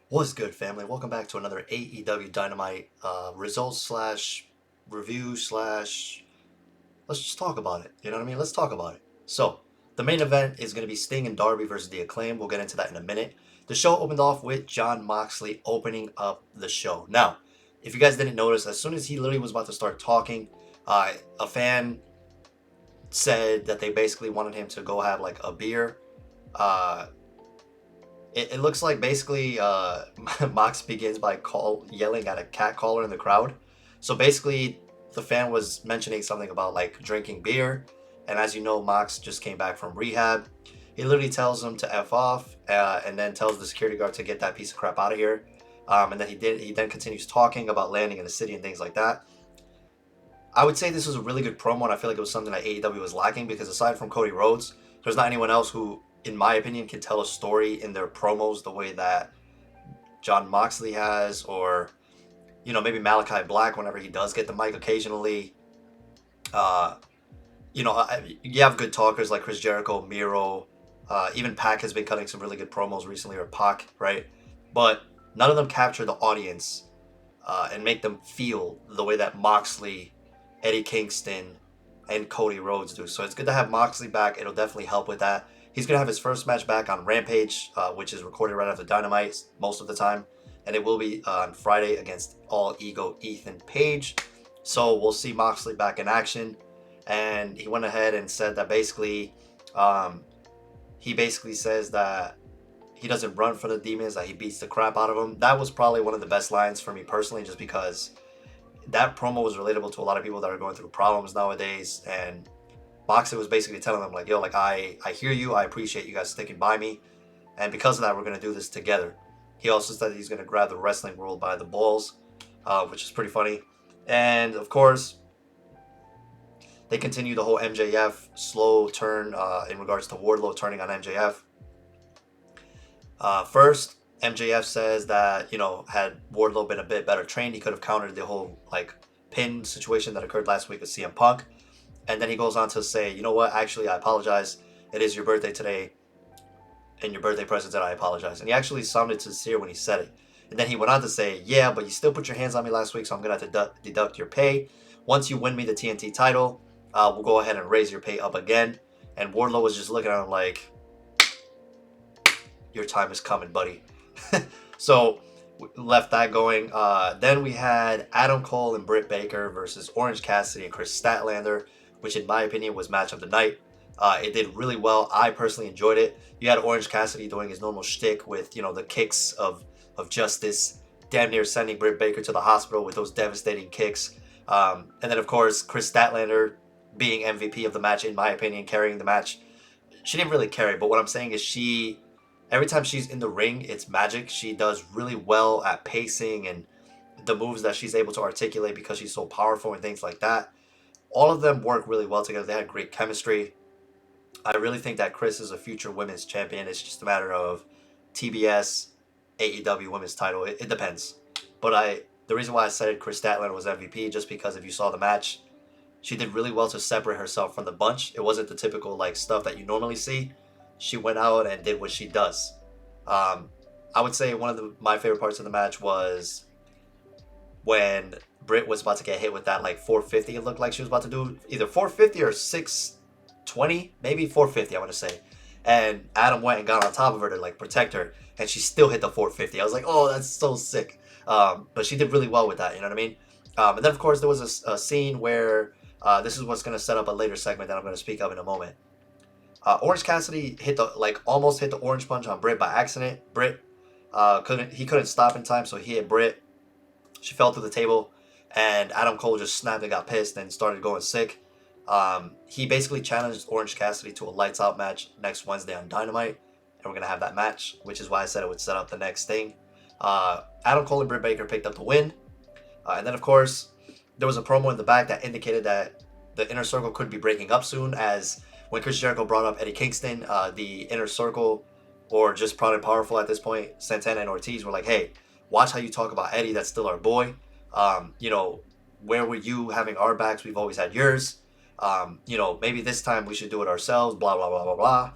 What's good, family? Welcome back to another AEW Dynamite results slash review slash. Let's just talk about it. You know what I mean? Let's talk about it. So, the main event is going to be Sting and Darby versus The Acclaim. We'll get into that in a minute. The show opened off with Jon Moxley opening up the show. Now, if you guys didn't notice, as soon as he literally was about to start talking, a fan said that they basically wanted him to go have like a beer. Uh, it looks like basically Mox begins by yelling at a cat caller in the crowd. So basically, the fan was mentioning something about like drinking beer, and as you know, Mox just came back from rehab. He literally tells him to f off, and then tells the security guard to get that piece of crap out of here. And then he then continues talking about landing in the city and things like that. I would say this was a really good promo, and I feel like it was something that AEW was lacking because aside from Cody Rhodes, there's not anyone else who, in my opinion, can tell a story in their promos the way that Jon Moxley has, or maybe Malachi Black whenever he does get the mic occasionally. Uh, you have good talkers like Chris Jericho, Miro, even Pac has been cutting some really good promos recently, or Pac, right? But none of them capture the audience and make them feel the way that Moxley, Eddie Kingston, and Cody Rhodes do. So it's good to have Moxley back. It'll definitely help with that. He's gonna have his first match back on Rampage, which is recorded right after Dynamite most of the time, and it will be on Friday against All Ego Ethan Page. So we'll see Moxley back in action, and he went ahead and said that um, he basically says that he doesn't run from the demons, that he beats the crap out of them. That was probably one of the best lines for me personally, just because that promo was relatable to a lot of people that are going through problems nowadays. And Moxley was basically telling them like, yo, like I hear you, I appreciate you guys sticking by me, and because of that, we're gonna do this together. He also said that he's gonna grab the wrestling world by the balls, which is pretty funny. And of course, they continue the whole MJF slow turn in regards to Wardlow turning on MJF. First, MJF says that had Wardlow been a bit better trained, he could have countered the whole like pin situation that occurred last week with CM Punk. And then he goes on to say, you know what? Actually, I apologize. It is your birthday today, and your birthday present that I apologize. And he actually sounded sincere when he said it. And then he went on to say, yeah, but you still put your hands on me last week, so I'm gonna have to deduct your pay. Once you win me the TNT title, we'll go ahead and raise your pay up again. And Wardlow was just looking at him like, your time is coming, buddy. So left that going. Then we had Adam Cole and Britt Baker versus Orange Cassidy and Chris Statlander, which in my opinion was match of the night. It did really well. I personally enjoyed it. You had Orange Cassidy doing his normal shtick with the kicks of justice, damn near sending Britt Baker to the hospital with those devastating kicks. And then of course Chris Statlander being MVP of the match, in my opinion, carrying the match. She didn't really carry, but what I'm saying is every time she's in the ring, it's magic. She does really well at pacing and the moves that she's able to articulate because she's so powerful and things like that. All of them work really well together. They had great chemistry. I really think that Chris is a future women's champion. It's just a matter of TBS, AEW women's title. It depends. But the reason why I said Chris Statlander was MVP just because if you saw the match, she did really well to separate herself from the bunch. It wasn't the typical like stuff that you normally see. She went out and did what she does. Um, I would say one of my favorite parts of the match was when Britt was about to get hit with that like 450. It looked like she was about to do either 450 or 620, maybe 450. I want to say, and Adam went and got on top of her to like protect her, and she still hit the 450. I was like, oh, that's so sick. But she did really well with that. You know what I mean? And then of course there was a scene where this is what's going to set up a later segment that I'm going to speak of in a moment. Orange Cassidy almost hit the orange punch on Britt by accident. Britt couldn't stop in time, so he hit Britt. She fell through the table, and Adam Cole just snapped and got pissed and started going sick. He basically challenged Orange Cassidy to a lights out match next Wednesday on Dynamite, and we're gonna have that match, which is why I said it would set up the next thing. Adam Cole and Britt Baker picked up the win, and then of course there was a promo in the back that indicated that the Inner Circle could be breaking up soon, as when Chris Jericho brought up Eddie Kingston, the Inner Circle, or just Proud and Powerful at this point, Santana and Ortiz were like, hey, watch how you talk about Eddie. That's still our boy. Where were you having our backs? We've always had yours. Maybe this time we should do it ourselves, blah, blah, blah, blah, blah.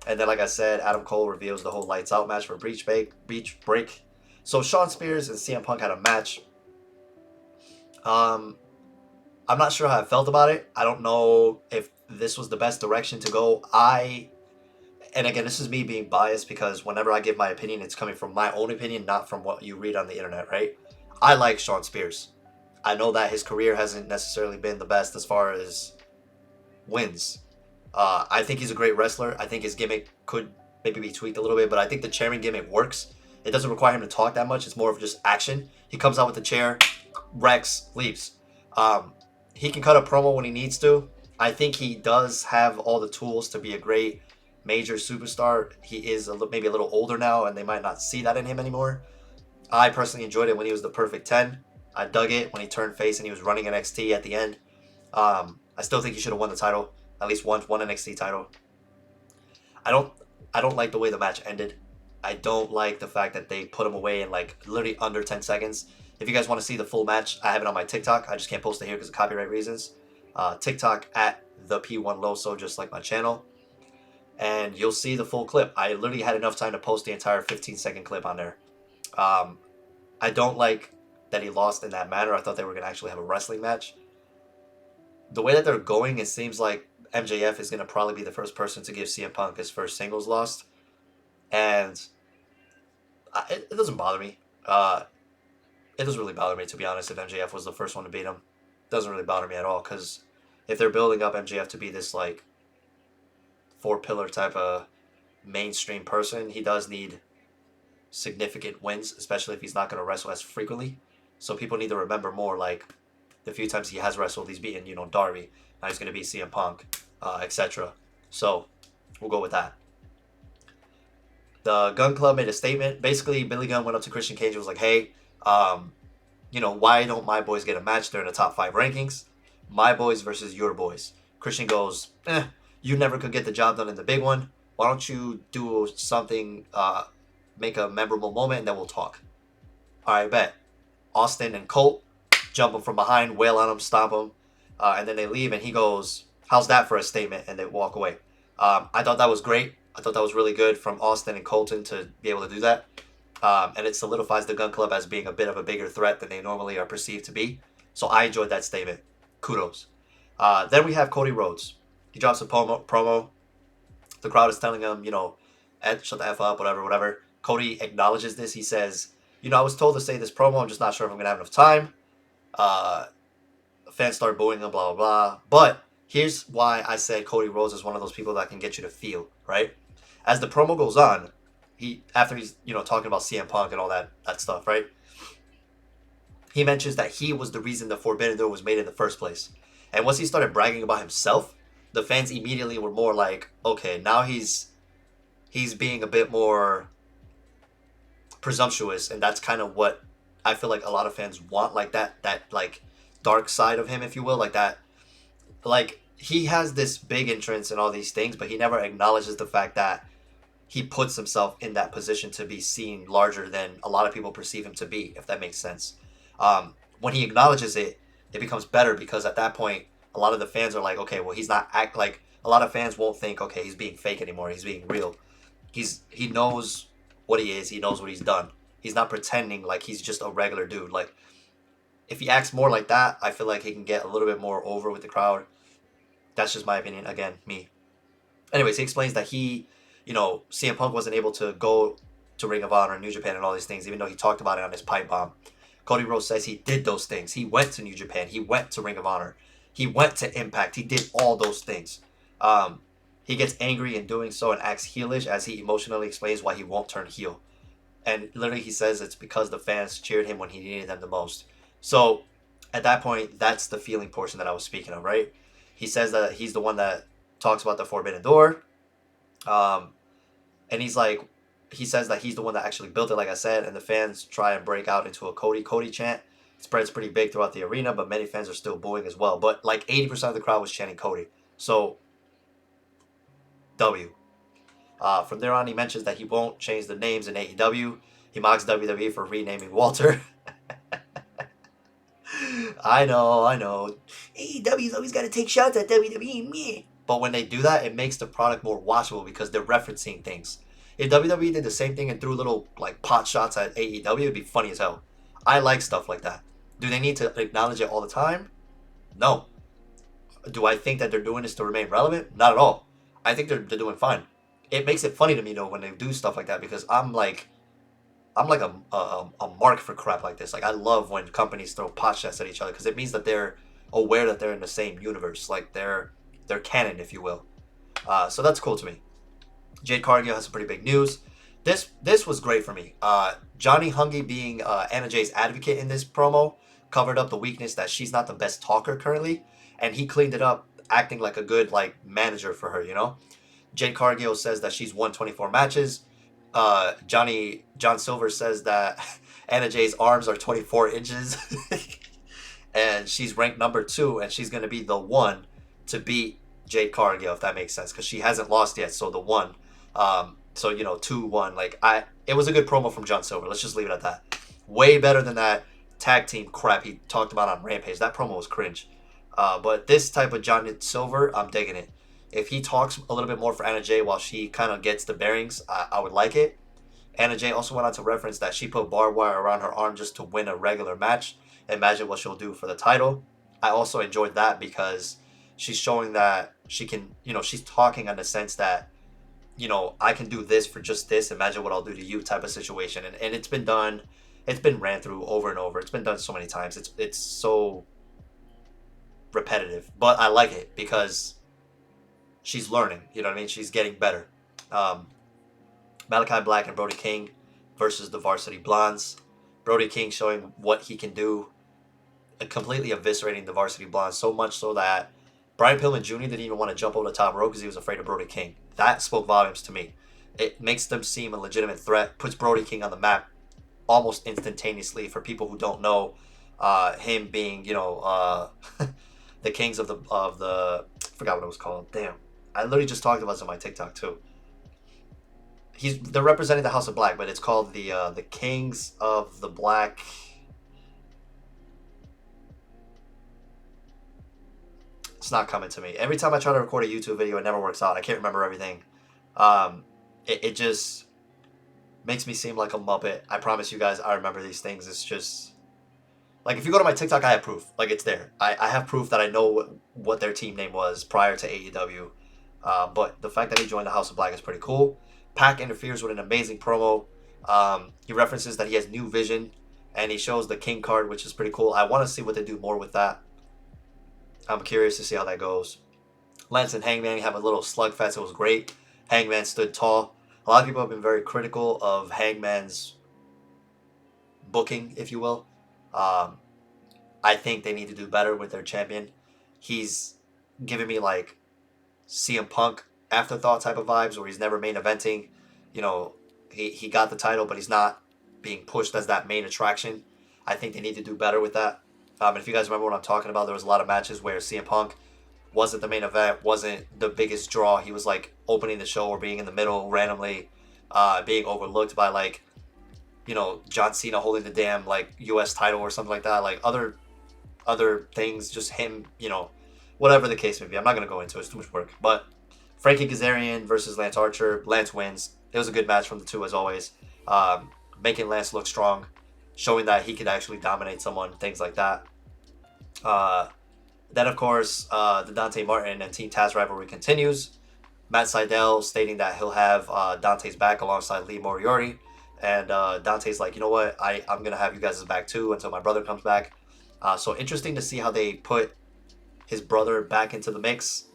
And then, like I said, Adam Cole reveals the whole lights out match for Beach Break. So Shawn Spears and CM Punk had a match. I'm not sure how I felt about it. I don't know if this was the best direction to go. And again, this is me being biased because whenever I give my opinion, it's coming from my own opinion, not from what you read on the internet, right? I like Shawn Spears. I know that his career hasn't necessarily been the best as far as wins. I think he's a great wrestler. I think his gimmick could maybe be tweaked a little bit, but I think the chairman gimmick works. It doesn't require him to talk that much. It's more of just action. He comes out with the chair, wrecks, leaves. He can cut a promo when he needs to. I think he does have all the tools to be a great major superstar. He is maybe a little older now, and they might not see that in him anymore. I personally enjoyed it when he was the perfect 10. I dug it when he turned face and he was running NXT at the end. I still think he should have won the title, at least one NXT title. I don't like the way the match ended. I don't like the fact that they put him away in like literally under 10 seconds. If you guys want to see the full match, I have it on my TikTok. I just can't post it here because of copyright reasons. TikTok at the P1 Loso, just like my channel. And you'll see the full clip. I literally had enough time to post the entire 15-second clip on there. I don't like that he lost in that manner. I thought they were going to actually have a wrestling match. The way that they're going, it seems like MJF is going to probably be the first person to give CM Punk his first singles loss. And it doesn't bother me. It doesn't really bother me, to be honest, if MJF was the first one to beat him. It doesn't really bother me at all, because if they're building up MJF to be this, like, four-pillar type of mainstream person, he does need significant wins, especially if he's not going to wrestle as frequently. So people need to remember more, like, the few times he has wrestled, he's beaten, Darby. Now he's going to beat CM Punk, etc. So, we'll go with that. The Gun Club made a statement. Basically, Billy Gunn went up to Christian Cage and was like, hey, why don't my boys get a match? They're in the top 5 rankings. My boys versus your boys. Christian goes, you never could get the job done in the big one. Why don't you do something, make a memorable moment, and then we'll talk. All right, bet. Austin and Colt jump him from behind, wail on him, stomp him, and then they leave, and he goes, how's that for a statement? And they walk away. I thought that was great. I thought that was really good from Austin and Colton to be able to do that. And it solidifies the Gun Club as being a bit of a bigger threat than they normally are perceived to be. So I enjoyed that statement. Kudos. Then we have Cody Rhodes. He drops a promo. The crowd is telling him, shut the F up, whatever. Cody acknowledges this. He says, I was told to say this promo. I'm just not sure if I'm going to have enough time. Fans start booing him, blah, blah, blah. But here's why I said Cody Rhodes is one of those people that can get you to feel, right? As the promo goes on, after he's, talking about CM Punk and all that stuff, right? He mentions that he was the reason the Forbidden Door was made in the first place. And once he started bragging about himself, the fans immediately were more like, okay, now he's being a bit more presumptuous, and that's kind of what I feel like a lot of fans want, like that like dark side of him, if you will, like that, like he has this big entrance and all these things, but he never acknowledges the fact that he puts himself in that position to be seen larger than a lot of people perceive him to be, if that makes sense. When he acknowledges it, it becomes better, because at that point, a lot of the fans are like, okay, well, he's not like, a lot of fans won't think, okay, he's being fake anymore. He's being real. He knows what he is. He knows what he's done. He's not pretending like he's just a regular dude. Like, if he acts more like that, I feel like he can get a little bit more over with the crowd. That's just my opinion. Again, me. Anyways, he explains that CM Punk wasn't able to go to Ring of Honor, New Japan, and all these things, even though he talked about it on his pipe bomb. Cody Rhodes says he did those things. He went to New Japan. He went to Ring of Honor. He went to Impact. He did all those things. He gets angry in doing so and acts heelish as he emotionally explains why he won't turn heel. And literally he says it's because the fans cheered him when he needed them the most. So at that point, that's the feeling portion that I was speaking of, right? He says that he's the one that talks about the Forbidden Door. And he says that he's the one that actually built it, like I said, and the fans try and break out into a Cody chant. It spreads pretty big throughout the arena, but many fans are still booing as well. But like 80% of the crowd was chanting Cody. So, W. From there on, he mentions that he won't change the names in AEW. He mocks WWE for renaming Walter. I know. AEW's always got to take shots at WWE. But when they do that, it makes the product more watchable because they're referencing things. If WWE did the same thing and threw little like pot shots at AEW, it'd be funny as hell. I like stuff like that. Do they need to acknowledge it all the time? No. Do I think that they're doing this to remain relevant? Not at all. I think they're doing fine. It makes it funny to me though when they do stuff like that because I'm like a mark for crap like this. Like I love when companies throw pot shots at each other because it means that they're aware that they're in the same universe, like they're canon, if you will. So that's cool to me. Jade Cargill has some pretty big news. This was great for me. Johnny Hungy being Anna Jay's advocate in this promo covered up the weakness that she's not the best talker currently, and he cleaned it up, acting like a good like manager for her. You know, Jade Cargill says that she's won 24 matches. John Silver says that Anna Jay's arms are 24 inches, and she's ranked number 2, and she's gonna be the one to beat Jade Cargill, if that makes sense, because she hasn't lost yet. So the one, so 2-1. Like it was a good promo from John Silver. Let's just leave it at that. Way better than that tag team crap he talked about on Rampage. That promo was cringe. But this type of John Silver, I'm digging it. If he talks a little bit more for Anna Jay while she kind of gets the bearings, I would like it. Anna Jay also went on to reference that she put barbed wire around her arm just to win a regular match. Imagine what she'll do for the title. I also enjoyed that because she's showing that she can, she's talking in the sense that, I can do this for just this. Imagine what I'll do to you type of situation. And it's been done. It's been ran through over and over. It's been done so many times. It's so repetitive. But I like it because she's learning. You know what I mean? She's getting better. Malachi Black and Brody King versus the Varsity Blondes. Brody King showing what he can do, completely eviscerating the Varsity Blondes, so much so that Brian Pillman Jr. didn't even want to jump over the top rope because he was afraid of Brody King. That spoke volumes to me. It makes them seem a legitimate threat, puts Brody King on the map almost instantaneously for people who don't know him being, the Kings of the I forgot what it was called. Damn. I literally just talked about this on my TikTok too. They're representing the House of Black, but it's called the Kings of the Black. It's not coming to me. Every time I try to record a YouTube video, it never works out. I can't remember everything. It just makes me seem like a Muppet. I promise you guys, I remember these things. It's just like if you go to my TikTok, I have proof. Like it's there. I have proof that I know what their team name was prior to AEW. But the fact that he joined the House of Black is pretty cool. Pac interferes with an amazing promo. He references that he has new vision, and he shows the King card, which is pretty cool. I want to see what they do more with that. I'm curious to see how that goes. Lance and Hangman have a little slugfest. It was great. Hangman stood tall. A lot of people have been very critical of Hangman's booking, if you will. I think they need to do better with their champion. He's giving me like CM Punk afterthought type of vibes where he's never main eventing. He got the title, but he's not being pushed as that main attraction. I think they need to do better with that. And if you guys remember what I'm talking about, there was a lot of matches where CM Punk wasn't the main event, wasn't the biggest draw. He was like opening the show or being in the middle randomly, being overlooked by like, John Cena holding the damn like US title or something like that. Like other things, just him, whatever the case may be. I'm not going to go into it. It's too much work. But Frankie Kazarian versus Lance Archer. Lance wins. It was a good match from the two as always. Making Lance look strong, showing that he could actually dominate someone, things like that. Then, of course, the Dante Martin and Team Taz rivalry continues. Matt Sydal stating that he'll have Dante's back alongside Lee Moriarty. And Dante's like, you know what? I'm going to have you guys' back too until my brother comes back. So interesting to see how they put his brother back into the mix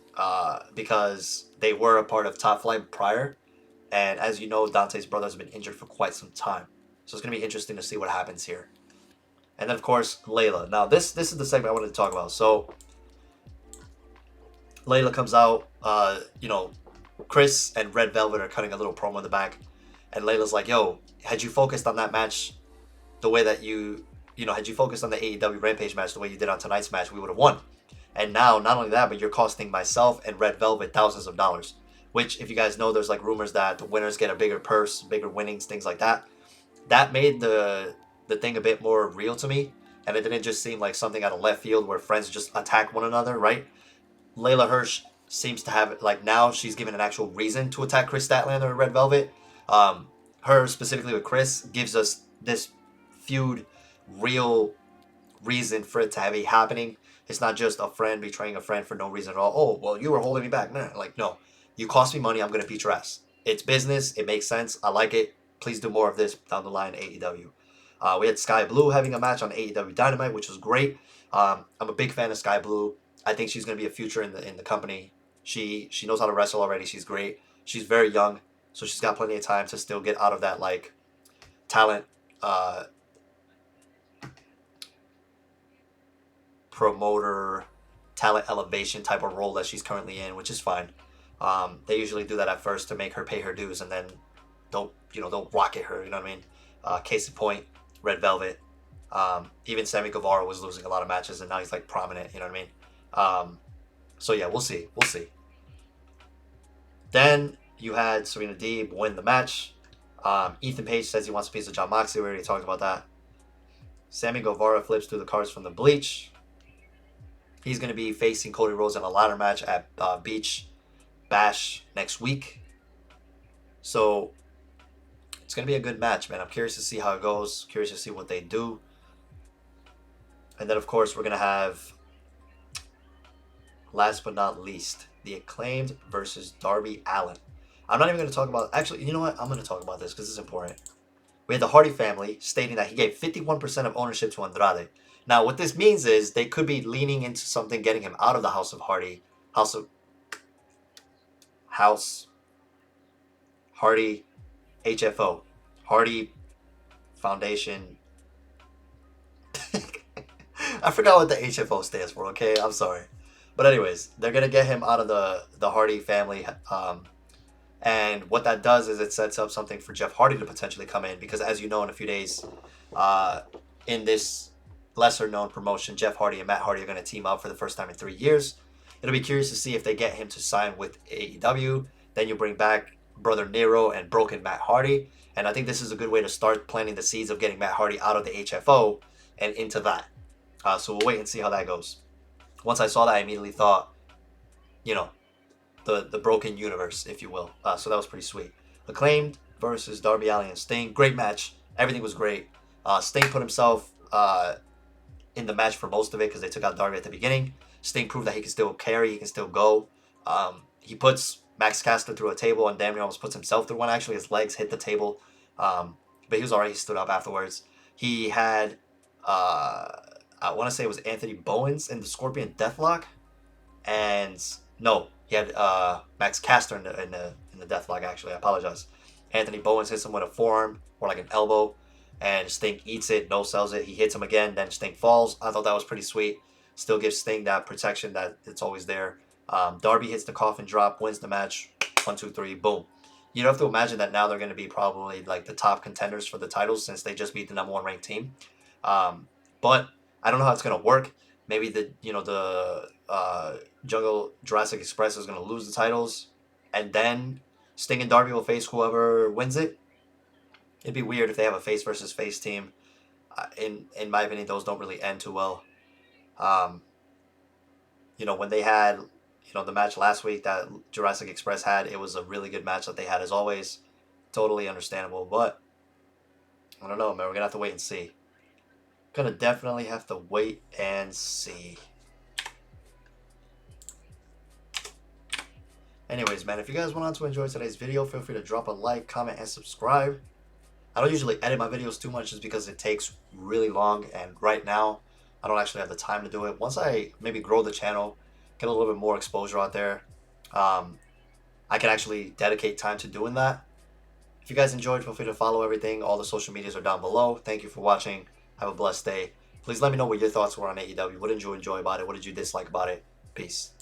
because they were a part of Top Flight prior. And as you know, Dante's brother has been injured for quite some time. So it's going to be interesting to see what happens here. And then, of course, Layla. Now, this is the segment I wanted to talk about. So, Layla comes out. Chris and Red Velvet are cutting a little promo in the back. And Layla's like, yo, had you focused on that match the way that had you focused on the AEW Rampage match the way you did on tonight's match, we would have won. And now, not only that, but you're costing myself and Red Velvet thousands of dollars. Which, if you guys know, there's like rumors that the winners get a bigger purse, bigger winnings, things like that. That made the thing a bit more real to me. And it didn't just seem like something out of left field where friends just attack one another, right? Layla Hirsch seems to have, like, now she's given an actual reason to attack Chris Statlander and Red Velvet. Her specifically with Chris gives us this feud real reason for it to have a happening. It's not just a friend betraying a friend for no reason at all. Oh, well, you were holding me back. Nah, like, no. You cost me money, I'm going to beat your ass. It's business. It makes sense. I like it. Please do more of this down the line, AEW. We had Sky Blue having a match on AEW Dynamite, which was great. I'm a big fan of Sky Blue. I think she's going to be a future in the company. She knows how to wrestle already. She's great. She's very young, so she's got plenty of time to still get out of that like talent promoter, talent elevation type of role that she's currently in, which is fine. They usually do that at first to make her pay her dues, and then they'll rocket her. You know what I mean? Case in point, Red Velvet. Even Sammy Guevara was losing a lot of matches, and now he's like prominent. You know what I mean? So yeah, we'll see. We'll see. Then you had Serena Deeb win the match. Ethan Page says he wants a piece of Jon Moxley. We already talked about that. Sammy Guevara flips through the cards from the bleach. He's going to be facing Cody Rhodes in a ladder match at Beach Bash next week. So it's going to be a good match, man. I'm curious to see how it goes. Curious to see what they do. And then, of course, we're going to have, last but not least, the Acclaimed versus Darby Allin. I'm not even going to talk about... Actually, you know what? I'm going to talk about this because it's important. We had the Hardy family stating that he gave 51% of ownership to Andrade. Now, what this means is they could be leaning into something, getting him out of the House of Hardy. Hardy HFO. Hardy Foundation. I forgot what the HFO stands for, okay? I'm sorry. But anyways, they're going to get him out of the Hardy family. And what that does is it sets up something for Jeff Hardy to potentially come in. Because as you know, in a few days, in this lesser known promotion, Jeff Hardy and Matt Hardy are going to team up for the first time in 3 years. It'll be curious to see if they get him to sign with AEW. Then you bring back Brother Nero and Broken Matt Hardy. And I think this is a good way to start planting the seeds of getting Matt Hardy out of the HFO and into that. So we'll wait and see how that goes. Once I saw that, I immediately thought, you know, the broken universe, if you will. So that was pretty sweet. Acclaimed versus Darby Allin and Sting. Great match. Everything was great. Sting put himself in the match for most of it because they took out Darby at the beginning. Sting proved that he can still carry. He can still go. He puts Max Caster through a table and damn near almost puts himself through one. Actually, his legs hit the table. But he was alright. He stood up afterwards. He had... I want to say it was Anthony Bowens in the Scorpion Deathlock. And... No, he had Max Caster in the Deathlock, actually. I apologize. Anthony Bowens hits him with a forearm or like an elbow. And Sting eats it, no-sells it. He hits him again, then Sting falls. I thought that was pretty sweet. Still gives Sting that protection that it's always there. Darby hits the coffin drop, wins the match. 1, 2, 3, boom. You don't have to imagine that now they're going to be probably like the top contenders for the titles since they just beat the #1 ranked team. But I don't know how it's going to work. Maybe the Jungle Jurassic Express is going to lose the titles, and then Sting and Darby will face whoever wins it. It'd be weird if they have a face versus face team. In my opinion, those don't really end too well. When they had, the match last week that Jurassic Express had, it was a really good match that they had as always. Totally understandable, but I don't know, man. We're going to have to wait and see. Gonna definitely have to wait and see. Anyways, man, if you guys went on to enjoy today's video, feel free to drop a like, comment, and subscribe. I don't usually edit my videos too much just because it takes really long, and right now, I don't actually have the time to do it. Once I maybe grow the channel, get a little bit more exposure out there, I can actually dedicate time to doing that. If you guys enjoyed, feel free to follow everything. All the social medias are down below. Thank you for watching. Have a blessed day. Please let me know what your thoughts were on AEW. What did you enjoy about it? What did you dislike about it? Peace.